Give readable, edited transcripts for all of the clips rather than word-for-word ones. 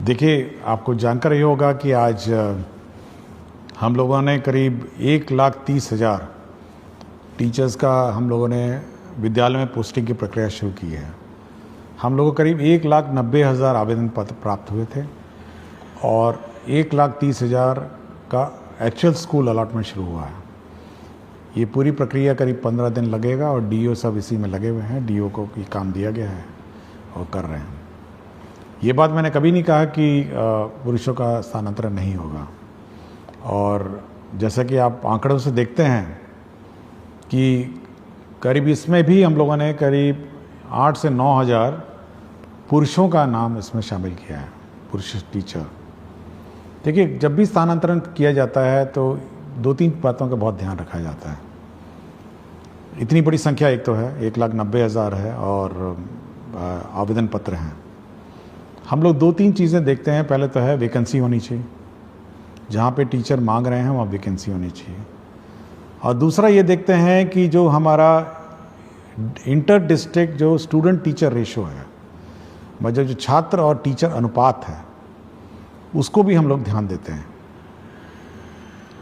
देखिए, आपको जानकर ये होगा कि आज हम लोगों ने करीब 1,30,000 टीचर्स का हम लोगों ने विद्यालय में पोस्टिंग की प्रक्रिया शुरू की है। हम लोगों को करीब 1,90,000 आवेदन पत्र प्राप्त हुए थे और 1,30,000 का एक्चुअल स्कूल अलॉटमेंट शुरू हुआ है। ये पूरी प्रक्रिया करीब 15 दिन लगेगा और डीओ सब इसी में लगे हुए हैं। डीओ को ये काम दिया गया है और कर रहे हैं। ये बात मैंने कभी नहीं कहा कि पुरुषों का स्थानांतरण नहीं होगा, और जैसा कि आप आंकड़ों से देखते हैं कि करीब इसमें भी हम लोगों ने करीब 8 से 9 हज़ार पुरुषों का नाम इसमें शामिल किया है, पुरुष टीचर। देखिए, जब भी स्थानांतरण किया जाता है तो 2-3 बातों का बहुत ध्यान रखा जाता है। इतनी बड़ी संख्या एक तो है, 1,90,000 है और आवेदन पत्र हैं। हम लोग 2-3 चीज़ें देखते हैं। पहले तो है वैकेंसी होनी चाहिए, जहाँ पे टीचर मांग रहे हैं वहाँ वैकेंसी होनी चाहिए। और दूसरा ये देखते हैं कि जो हमारा इंटर डिस्ट्रिक्ट जो स्टूडेंट टीचर रेशो है, मतलब जो छात्र और टीचर अनुपात है, उसको भी हम लोग ध्यान देते हैं।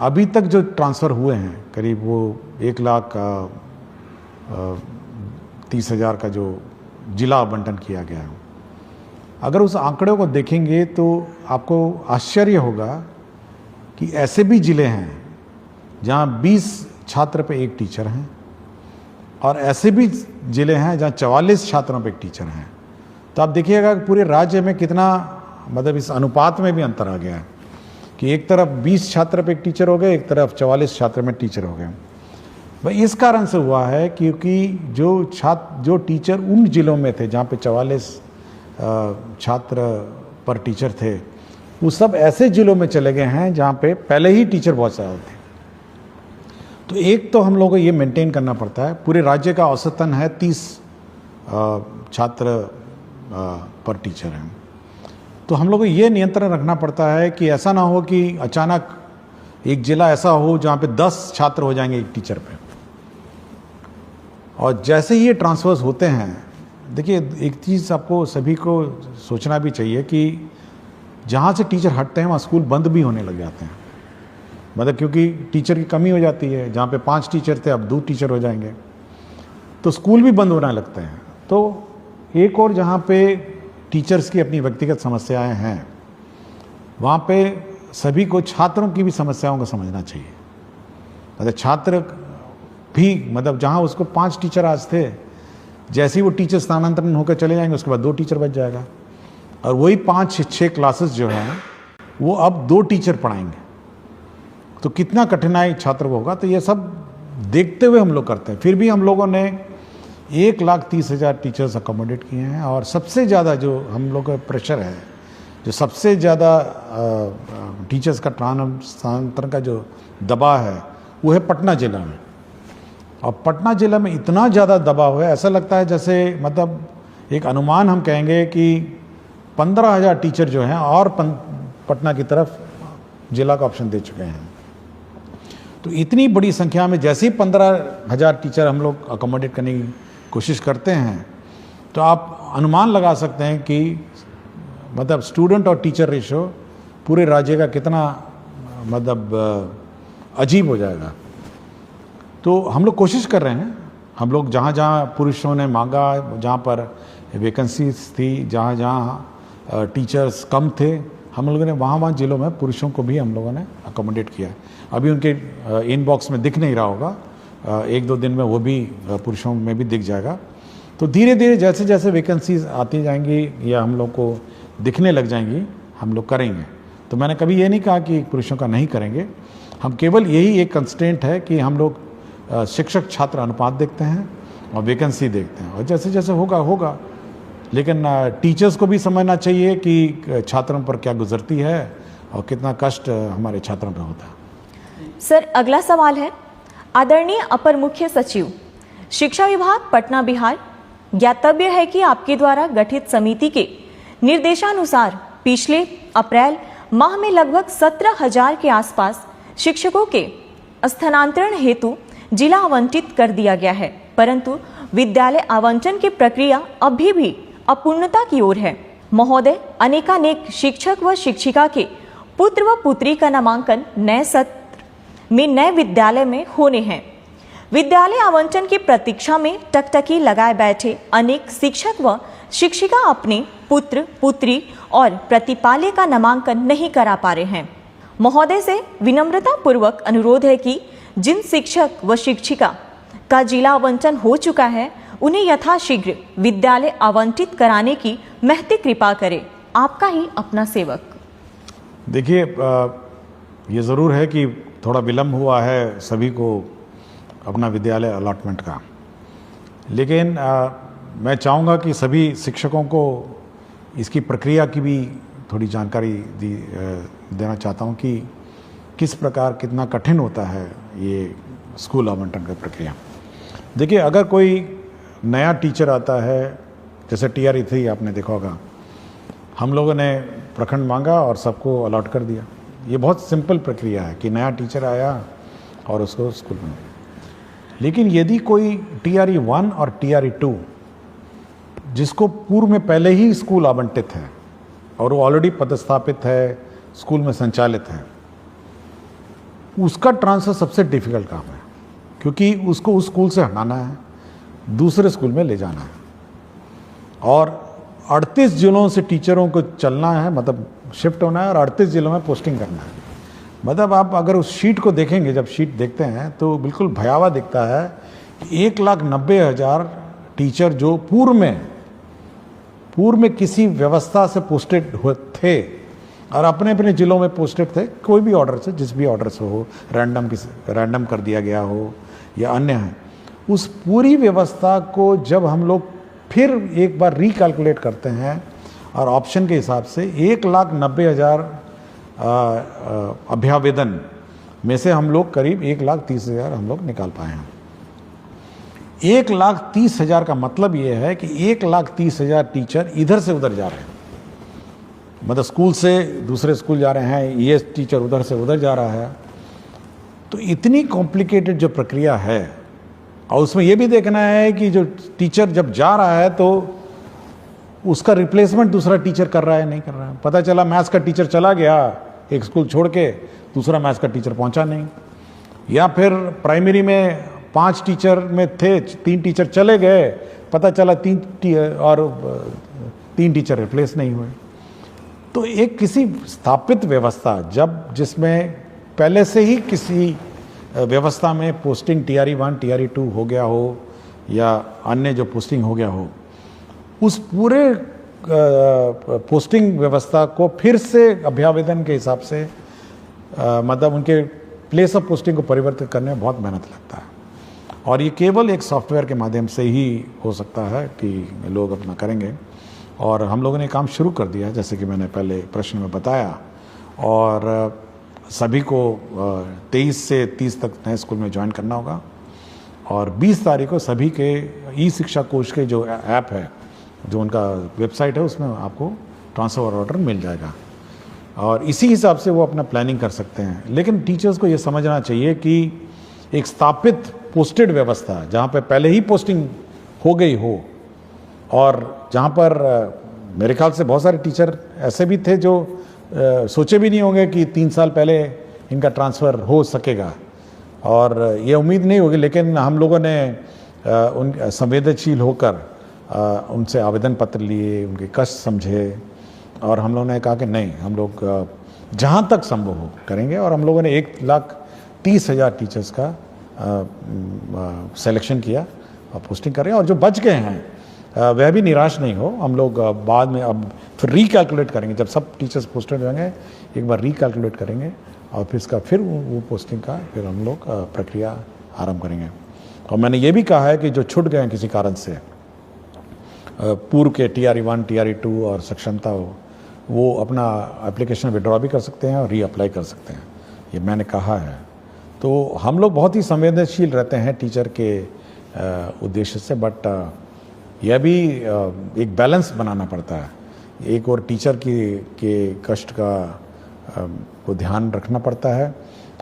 अभी तक जो ट्रांसफ़र हुए हैं करीब वो 1,30,000 का जो जिला आवंटन किया गया है, अगर उस आंकड़े को देखेंगे तो आपको आश्चर्य होगा कि ऐसे भी ज़िले हैं जहां 20 छात्र पे एक टीचर हैं, और ऐसे भी ज़िले हैं जहां 44 छात्रों पे एक टीचर हैं। तो आप देखिएगा कि पूरे राज्य में कितना, मतलब इस अनुपात में भी अंतर आ गया है कि एक तरफ 20 छात्र पे एक टीचर हो गए, एक तरफ 44 छात्र में टीचर हो गए। भाई इस कारण से हुआ है क्योंकि जो टीचर उन ज़िलों में थे जहाँ पे 44 छात्र पर टीचर थे, वो सब ऐसे ज़िलों में चले गए हैं जहाँ पे पहले ही टीचर बहुत ज़्यादा थे। तो एक तो हम लोगों को ये मेंटेन करना पड़ता है। पूरे राज्य का औसतन है 30 छात्र पर टीचर हैं। तो हम लोग को ये नियंत्रण रखना पड़ता है कि ऐसा ना हो कि अचानक एक ज़िला ऐसा हो जहाँ पे 10 छात्र हो जाएंगे एक टीचर पे। और जैसे ही ये ट्रांसफर्स होते हैं, देखिए एक चीज़ आपको सभी को सोचना भी चाहिए कि जहाँ से टीचर हटते हैं वहाँ स्कूल बंद भी होने लग जाते हैं। मतलब क्योंकि टीचर की कमी हो जाती है, जहाँ पे 5 टीचर थे अब 2 टीचर हो जाएंगे, तो स्कूल भी बंद होने लगते हैं। तो एक और जहाँ पे टीचर्स की अपनी व्यक्तिगत समस्याएं हैं, वहाँ पे सभी को छात्रों की भी समस्याओं को समझना चाहिए। मतलब छात्र भी, मतलब जहाँ उसको 5 टीचर आज थे, जैसे ही वो टीचर स्थानांतरण होकर चले जाएंगे उसके बाद 2 टीचर बच जाएगा, और वही 5-6 क्लासेस जो हैं वो अब 2 टीचर पढ़ाएंगे। तो कितना कठिनाई छात्र को होगा। तो ये सब देखते हुए हम लोग करते हैं। फिर भी हम लोगों ने 1,30,000 टीचर्स अकोमोडेट किए हैं, और सबसे ज़्यादा जो हम लोग का प्रेशर है, जो सबसे ज़्यादा टीचर्स का स्थानांतरण का जो दबाव है, वो है पटना ज़िला में। और पटना ज़िला में इतना ज़्यादा दबाव है, ऐसा लगता है जैसे, मतलब एक अनुमान हम कहेंगे कि 15,000 टीचर जो हैं और पटना की तरफ ज़िला का ऑप्शन दे चुके हैं। तो इतनी बड़ी संख्या में जैसे ही 15,000 टीचर हम लोग अकोमोडेट करने की कोशिश करते हैं, तो आप अनुमान लगा सकते हैं कि मतलब स्टूडेंट और टीचर रेशो पूरे राज्य का कितना मतलब अजीब हो जाएगा। तो हम लोग कोशिश कर रहे हैं। हम लोग जहाँ जहाँ पुरुषों ने मांगा, जहाँ पर वैकेंसीज थी, जहाँ जहाँ टीचर्स कम थे, हम लोगों ने वहाँ ज़िलों में पुरुषों को भी हम लोगों ने अकोमोडेट किया है। अभी उनके इनबॉक्स में दिख नहीं रहा होगा, 1-2 दिन में वो भी पुरुषों में भी दिख जाएगा। तो धीरे धीरे जैसे जैसे वैकेंसीज आती जाएंगी या हम लोग को दिखने लग जाएंगी, हम लोग करेंगे। तो मैंने कभी ये नहीं कहा कि पुरुषों का नहीं करेंगे। हम केवल यही एक कंस्ट्रेंट है कि हम लोग शिक्षक छात्र अनुपात देखते हैं और वैकेंसी देखते हैं, और जैसे जैसे होगा। लेकिन टीचर्स को भी समझना चाहिए कि छात्रों पर क्या गुजरती है और कितना कष्ट हमारे छात्रों पर होता है। सर, अगला सवाल है, आदरणीय अपर मुख्य सचिव, शिक्षा विभाग पटना बिहार, ज्ञातव्य है कि आपके द्वारा गठित समिति के निर्देशानुसार पिछले अप्रैल माह में लगभग 17,000 के आसपास शिक्षकों के स्थानांतरण हेतु जिला आवंटित कर दिया गया है, परंतु विद्यालय आवंटन की प्रक्रिया अभी भी अपूर्णता की ओर है। महोदय, अनेकानेक शिक्षक व शिक्षिका के पुत्र व पुत्री का नामांकन नए सत्र में नए विद्यालय में होने हैं। विद्यालय आवंटन की प्रतीक्षा में टकटकी लगाए बैठे अनेक शिक्षक व शिक्षिका अपने पुत्र पुत्री और प्रतिपाल्य का नामांकन नहीं करा पा रहे हैं। महोदय से विनम्रता पूर्वक अनुरोध है कि जिन शिक्षक व शिक्षिका का जिला आवंटन हो चुका है उन्हें यथाशीघ्र विद्यालय आवंटित कराने की महती कृपा करें। आपका ही अपना सेवक। देखिए, ये ज़रूर है कि थोड़ा विलम्ब हुआ है सभी को अपना विद्यालय अलॉटमेंट का, लेकिन मैं चाहूँगा कि सभी शिक्षकों को इसकी प्रक्रिया की भी थोड़ी जानकारी देना चाहता हूँ कि किस प्रकार कितना कठिन होता है ये स्कूल आवंटन का प्रक्रिया। देखिए, अगर कोई नया टीचर आता है, जैसे TRE 3 आपने देखा होगा, हम लोगों ने प्रखंड मांगा और सबको अलॉट कर दिया। ये बहुत सिंपल प्रक्रिया है कि नया टीचर आया और उसको स्कूल में। लेकिन यदि कोई TRE 1 और TRE 2 जिसको पूर्व में पहले ही स्कूल आवंटित है और वो ऑलरेडी पदस्थापित है, स्कूल में संचालित है, उसका ट्रांसफ़र सबसे डिफिकल्ट काम है, क्योंकि उसको उस स्कूल से हटाना है, दूसरे स्कूल में ले जाना है और 38 जिलों से टीचरों को चलना है, मतलब शिफ्ट होना है और 38 जिलों में पोस्टिंग करना है। मतलब आप अगर उस शीट को देखेंगे, जब शीट देखते हैं तो बिल्कुल भयावह दिखता है कि 1,90,000 टीचर जो पूर्व में किसी व्यवस्था से पोस्टेड थे और अपने अपने जिलों में पोस्टेड थे, कोई भी ऑर्डर से, जिस भी ऑर्डर से हो, रैंडम कर दिया गया हो या अन्य है, उस पूरी व्यवस्था को जब हम लोग फिर एक बार रिकैलकुलेट करते हैं और ऑप्शन के हिसाब से 1,90,000 अभ्यावेदन में से हम लोग करीब 1,30,000 हम लोग निकाल पाए हैं। 1,30,000 का मतलब ये है कि 1,30,000 टीचर इधर से उधर जा रहे हैं, मतलब स्कूल से दूसरे स्कूल जा रहे हैं, ये टीचर उधर से उधर जा रहा है। तो इतनी कॉम्प्लिकेटेड जो प्रक्रिया है, और उसमें ये भी देखना है कि जो टीचर जब जा रहा है तो उसका रिप्लेसमेंट दूसरा टीचर कर रहा है नहीं कर रहा है। पता चला मैथ्स का टीचर चला गया एक स्कूल छोड़ के, दूसरा मैथ्स का टीचर पहुंचा नहीं, या फिर प्राइमरी में 5 टीचर में थे, 3 टीचर चले गए, पता चला 3 टीचर रिप्लेस नहीं हुए। तो एक किसी स्थापित व्यवस्था जिसमें पहले से ही किसी व्यवस्था में पोस्टिंग TRE 1 TRE 2 हो गया हो या अन्य जो पोस्टिंग हो गया हो, उस पूरे पोस्टिंग व्यवस्था को फिर से अभ्यावेदन के हिसाब से मतलब उनके प्लेस ऑफ पोस्टिंग को परिवर्तित करने में बहुत मेहनत लगता है, और ये केवल एक सॉफ्टवेयर के माध्यम से ही हो सकता है कि लोग अपना करेंगे। और हम लोगों ने काम शुरू कर दिया, जैसे कि मैंने पहले प्रश्न में बताया, और सभी को 23 से 30 तक नए स्कूल में ज्वाइन करना होगा, और 20 तारीख को सभी के ई-शिक्षा कोश के जो ऐप है, जो उनका वेबसाइट है, उसमें आपको ट्रांसफ़र ऑर्डर मिल जाएगा और इसी हिसाब से वो अपना प्लानिंग कर सकते हैं। लेकिन टीचर्स को ये समझना चाहिए कि एक स्थापित पोस्टेड व्यवस्था जहाँ पे पहले ही पोस्टिंग हो गई हो, और जहाँ पर मेरे ख्याल से बहुत सारे टीचर ऐसे भी थे जो सोचे भी नहीं होंगे कि 3 साल पहले इनका ट्रांसफ़र हो सकेगा, और ये उम्मीद नहीं होगी, लेकिन हम लोगों ने उन संवेदनशील होकर उनसे आवेदन पत्र लिए, उनके कष्ट समझे, और हम लोगों ने कहा कि नहीं, हम लोग जहाँ तक संभव हो करेंगे, और हम लोगों ने 1,30,000 टीचर्स का सिलेक्शन किया और पोस्टिंग कर रहे हैं। और जो बच गए हैं वह भी निराश नहीं हो, हम लोग बाद में अब फिर रिकैलकुलेट करेंगे, जब सब टीचर्स पोस्टेड होंगे एक बार रिकैलकुलेट करेंगे और फिर इसका फिर वो पोस्टिंग का फिर हम लोग प्रक्रिया आरंभ करेंगे। और मैंने ये भी कहा है कि जो छूट गए हैं किसी कारण से, पूर्व के TRE 1 TRE 2 और सक्षमता हो, वो अपना एप्लीकेशन विड्रॉ भी कर सकते हैं और रीअप्लाई कर सकते हैं, ये मैंने कहा है। तो हम लोग बहुत ही संवेदनशील रहते हैं टीचर के उद्देश्य से, बट यह भी एक बैलेंस बनाना पड़ता है। एक और टीचर के कष्ट का को ध्यान रखना पड़ता है,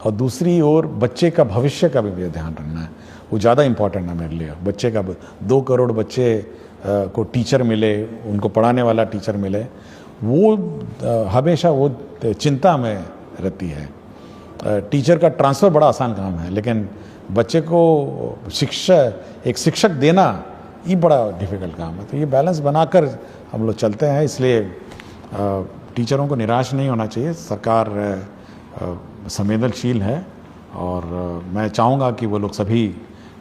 और दूसरी ओर बच्चे का भविष्य का भी ध्यान रखना है, वो ज़्यादा इम्पॉर्टेंट है मेरे लिए। बच्चे का 2 करोड़ बच्चे को टीचर मिले, उनको पढ़ाने वाला टीचर मिले, वो हमेशा वो चिंता में रहती है। टीचर का ट्रांसफ़र बड़ा आसान काम है, लेकिन बच्चे को एक शिक्षक देना ये बड़ा डिफ़िकल्ट काम है। तो ये बैलेंस बनाकर हम लोग चलते हैं, इसलिए टीचरों को निराश नहीं होना चाहिए। सरकार संवेदनशील है और मैं चाहूँगा कि वो लोग सभी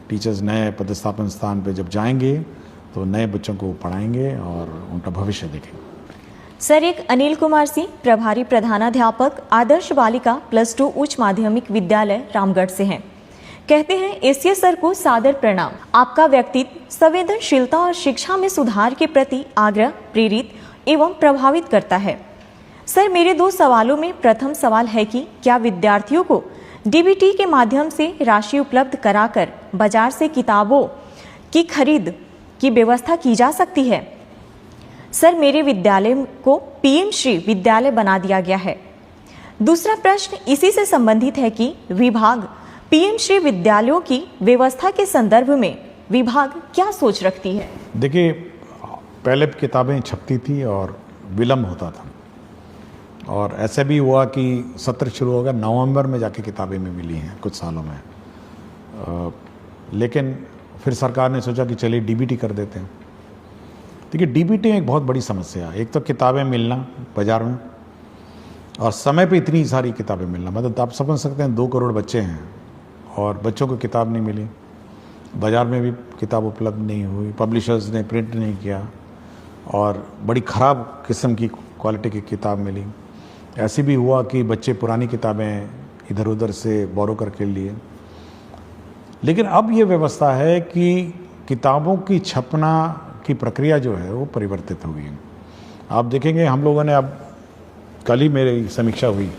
टीचर्स नए पदस्थापन स्थान पे जब जाएंगे तो नए बच्चों को पढ़ाएंगे और उनका भविष्य देखेंगे। सर, एक अनिल कुमार सिंह, प्रभारी प्रधानाध्यापक, आदर्श बालिका +2 उच्च माध्यमिक विद्यालय रामगढ़ से हैं। कहते हैं, एसीएस सर को सादर प्रणाम। आपका व्यक्तित्व संवेदनशीलता और शिक्षा में सुधार के प्रति आग्रह प्रेरित एवं प्रभावित करता है। सर, मेरे 2 सवालों में प्रथम सवाल है कि क्या विद्यार्थियों को डीबीटी के माध्यम से राशि उपलब्ध कराकर बाजार से किताबों की खरीद की व्यवस्था की जा सकती है? सर, मेरे विद्यालय को पीएम श्री विद्यालय बना दिया गया है। दूसरा प्रश्न इसी से संबंधित है कि विभाग पीएम श्री विद्यालयों की व्यवस्था के संदर्भ में विभाग क्या सोच रखती है? देखिए, पहले किताबें छपती थी और विलम्ब होता था, और ऐसे भी हुआ कि सत्र शुरू होगा नवंबर में जाके किताबें में मिली हैं कुछ सालों में। लेकिन फिर सरकार ने सोचा कि चलिए डीबीटी कर देते हैं। देखिए, डीबीटी में एक बहुत बड़ी समस्या है। एक तो किताबें मिलना बाज़ार में, और समय पे इतनी सारी किताबें मिलना, मतलब आप समझ सकते हैं 2 करोड़ बच्चे हैं और बच्चों को किताब नहीं मिली, बाज़ार में भी किताब उपलब्ध नहीं हुई, पब्लिशर्स ने प्रिंट नहीं किया और बड़ी ख़राब किस्म की क्वालिटी की किताब मिली। ऐसे भी हुआ कि बच्चे पुरानी किताबें इधर उधर से बोरो करके लिए। लेकिन अब ये व्यवस्था है कि किताबों की छपना की प्रक्रिया जो है वो परिवर्तित हो गई है। आप देखेंगे, हम लोगों ने अब कल ही मेरी समीक्षा हुई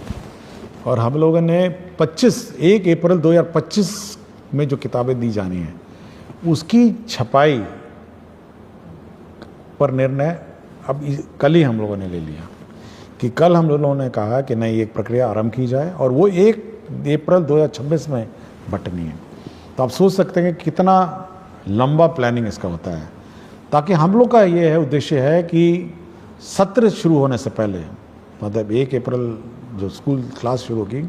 और हम लोगों ने 1 अप्रैल 2025 में जो किताबें दी जानी हैं उसकी छपाई पर निर्णय अब कल ही हम लोगों ने ले लिया कि कल हम लोगों ने कहा कि नहीं, एक प्रक्रिया आरंभ की जाए और वो 1 अप्रैल 2026 में बंटनी है। तो आप सोच सकते हैं कि कितना लंबा प्लानिंग इसका होता है, ताकि हम लोग का ये है उद्देश्य है कि सत्र शुरू होने से पहले, मतलब 1 अप्रैल जो स्कूल क्लास शुरू होगी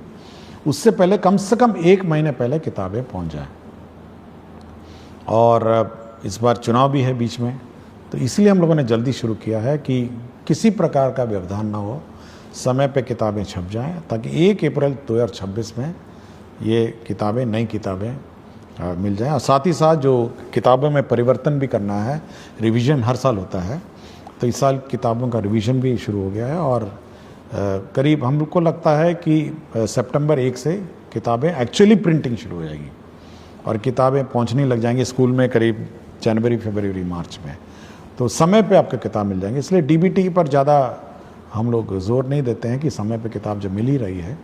उससे पहले कम से कम 1 महीने पहले किताबें पहुंच जाए। और इस बार चुनाव भी है बीच में, तो इसलिए हम लोगों ने जल्दी शुरू किया है कि किसी प्रकार का व्यवधान ना हो, समय पे किताबें छप जाएं, ताकि 1 अप्रैल 2026 में ये किताबें, नई किताबें मिल जाएं। और साथ ही साथ जो किताबों में परिवर्तन भी करना है, रिवीजन हर साल होता है, तो इस साल किताबों का रिवीजन भी शुरू हो गया है और करीब हम लोग को लगता है कि सितंबर 1 से किताबें एक्चुअली प्रिंटिंग शुरू हो जाएगी और किताबें पहुंचने लग जाएंगी स्कूल में करीब जनवरी, फरवरी, मार्च में। तो समय पे आपको किताब मिल जाएंगी। इसलिए डीबीटी पर ज़्यादा हम लोग जोर नहीं देते हैं कि समय पे किताब जब मिल ही रही है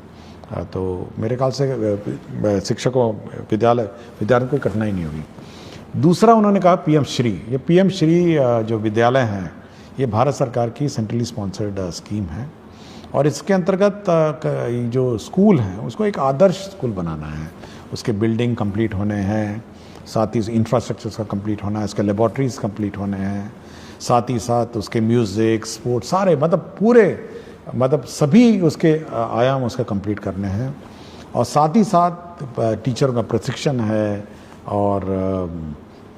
तो मेरे ख्याल से शिक्षकों, विद्यार्थियों को कठिनाई नहीं होगी। दूसरा उन्होंने कहा पीएम श्री। ये पीएम श्री जो विद्यालय हैं ये भारत सरकार की सेंट्रली स्पॉन्सर्ड स्कीम है और इसके अंतर्गत जो स्कूल हैं उसको एक आदर्श स्कूल बनाना है। उसके बिल्डिंग कंप्लीट होने हैं, साथ ही इंफ्रास्ट्रक्चर का कंप्लीट होना है, इसके लेबॉर्ट्रीज कंप्लीट होने हैं, साथ ही साथ उसके म्यूज़िक, स्पोर्ट्स, सारे मतलब सभी उसके आयाम उसका कंप्लीट करने हैं। और साथ ही साथ टीचरों का प्रशिक्षण है और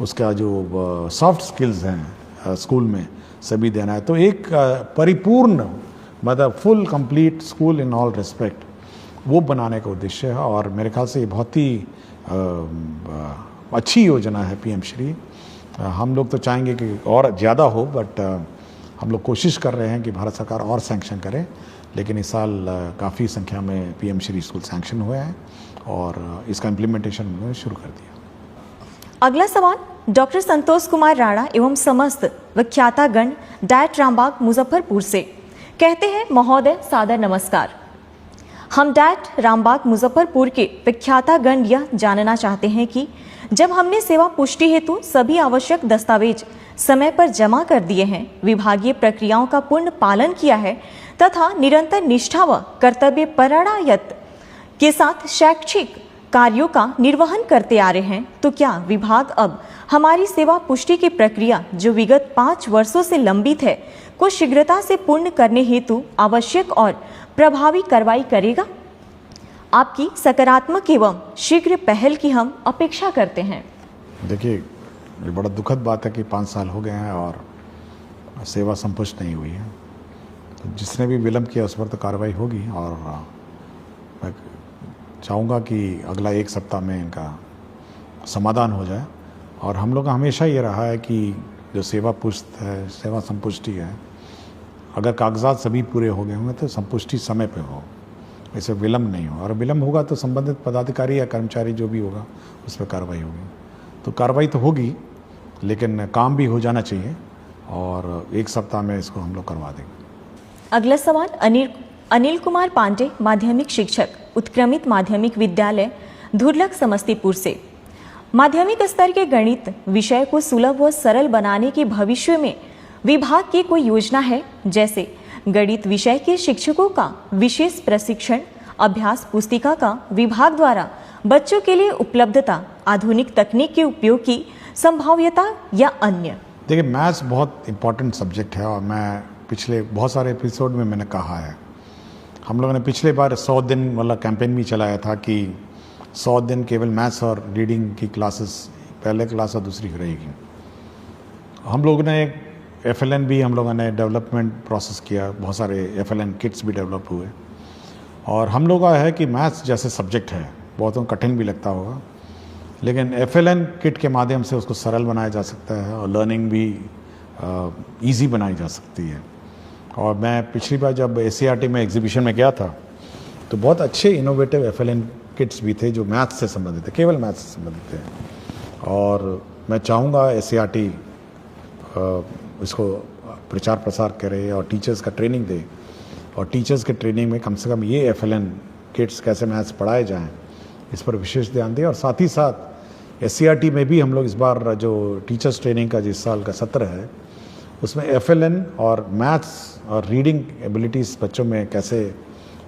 उसका जो सॉफ्ट स्किल्स हैं स्कूल में सभी देना है। तो एक परिपूर्ण मतलब full complete school in all respect वो बनाने का उद्देश्य है और मेरे ख्याल से ये बहुत ही अच्छी योजना है पीएम श्री। हम लोग तो चाहेंगे कि और ज़्यादा हो, बट हम लोग कोशिश कर रहे हैं कि भारत सरकार और सैंक्शन करे, लेकिन इस साल काफ़ी संख्या में पीएम श्री स्कूल सैंक्शन हुए हैं और इसका इम्प्लीमेंटेशन उन्होंने शुरू कर दिया। अगला सवाल डॉक्टर संतोष कुमार राणा एवं समस्त विख्यातागण डायट रामबाग मुजफ्फरपुर से। कहते हैं, महोदय सादर नमस्कार। हम डायट रामबाग मुजफ्फरपुर के विख्यातागण यह जानना चाहते हैं कि जब हमने सेवा पुष्टि हेतु सभी आवश्यक दस्तावेज समय पर जमा कर दिए हैं, विभागीय प्रक्रियाओं का पूर्ण पालन किया है तथा निरंतर निष्ठा व कर्तव्य परायणता के साथ शैक्षिक कार्यों का निर्वहन करते आ रहे हैं, तो क्या विभाग अब हमारी सेवा पुष्टि की प्रक्रिया जो विगत 5 वर्षों से लंबित है को शीघ्रता से पूर्ण करने हेतु आवश्यक और प्रभावी कार्रवाई करेगा? आपकी सकारात्मक एवं शीघ्र पहल की हम अपेक्षा करते हैं। देखिए, ये बड़ा दुखद बात है कि 5 साल हो गए हैं और सेवा संपुष्ट नहीं हुई है। तो जिसने भी विलंब किया उस पर तो कार्रवाई होगी और मैं चाहूँगा कि अगला 1 सप्ताह में इनका समाधान हो जाए। और हम लोग का हमेशा ये रहा है कि जो सेवा संपुष्टि है, अगर कागजात सभी पूरे हो गए होंगे तो संपुष्टि समय पे हो, ऐसे विलम्ब नहीं हो। और विलम्ब होगा तो संबंधित पदाधिकारी या कर्मचारी जो भी होगा उस पर कार्रवाई होगी। तो कार्रवाई तो होगी, लेकिन काम भी हो जाना चाहिए और 1 सप्ताह में इसको हम लोग करवा देंगे। अगला सवाल अनिल कुमार पांडे, माध्यमिक शिक्षक, उत्क्रमित माध्यमिक विद्यालय धुरलक समस्तीपुर से। माध्यमिक स्तर के गणित विषय को सुलभ व सरल बनाने की भविष्य में विभाग की कोई योजना है? जैसे गणित विषय के शिक्षकों का विशेष प्रशिक्षण, अभ्यास पुस्तिका का विभाग द्वारा बच्चों के लिए उपलब्धता, आधुनिक तकनीक के उपयोग की संभाव्यता या अन्य? देखिए, मैथ्स बहुत इम्पॉर्टेंट सब्जेक्ट है और मैं पिछले बहुत सारे एपिसोड में मैंने कहा है, हम लोगों ने पिछले बार 100 दिन वाला कैंपेन भी चलाया था कि 100 दिन केवल मैथ्स और रीडिंग की क्लासेस पहले क्लास और दूसरी रहेगी। हम लोगों ने FLN भी हम लोगों ने डेवलपमेंट प्रोसेस किया, बहुत सारे FLN किट्स भी डेवलप हुए। और हम लोगों का है कि मैथ्स जैसे सब्जेक्ट है, बहुतों को कठिन भी लगता होगा, लेकिन FLN किट के माध्यम से उसको सरल बनाया जा सकता है और लर्निंग भी ईजी बनाई जा सकती है। और मैं पिछली बार जब SCERT में एग्जीबिशन में गया था तो बहुत अच्छे इनोवेटिव FLN किट्स भी थे जो मैथ्स से संबंधित थे, केवल मैथ्स से संबंधित थे। और मैं चाहूँगा SCERT इसको प्रचार प्रसार करे और टीचर्स का ट्रेनिंग दे, और टीचर्स के ट्रेनिंग में कम से कम ये FLN किट्स कैसे मैथ्स पढ़ाए जाएं इस पर विशेष ध्यान दें। और साथ ही साथ SCERT में भी हम लोग इस बार जो टीचर्स ट्रेनिंग का जिस साल का सत्र है उसमें FLN और मैथ्स और रीडिंग एबिलिटीज़ बच्चों में कैसे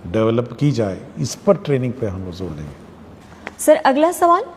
डेवलप की जाए इस पर ट्रेनिंग पे हम लोग जोर देंगे। सर, अगला सवाल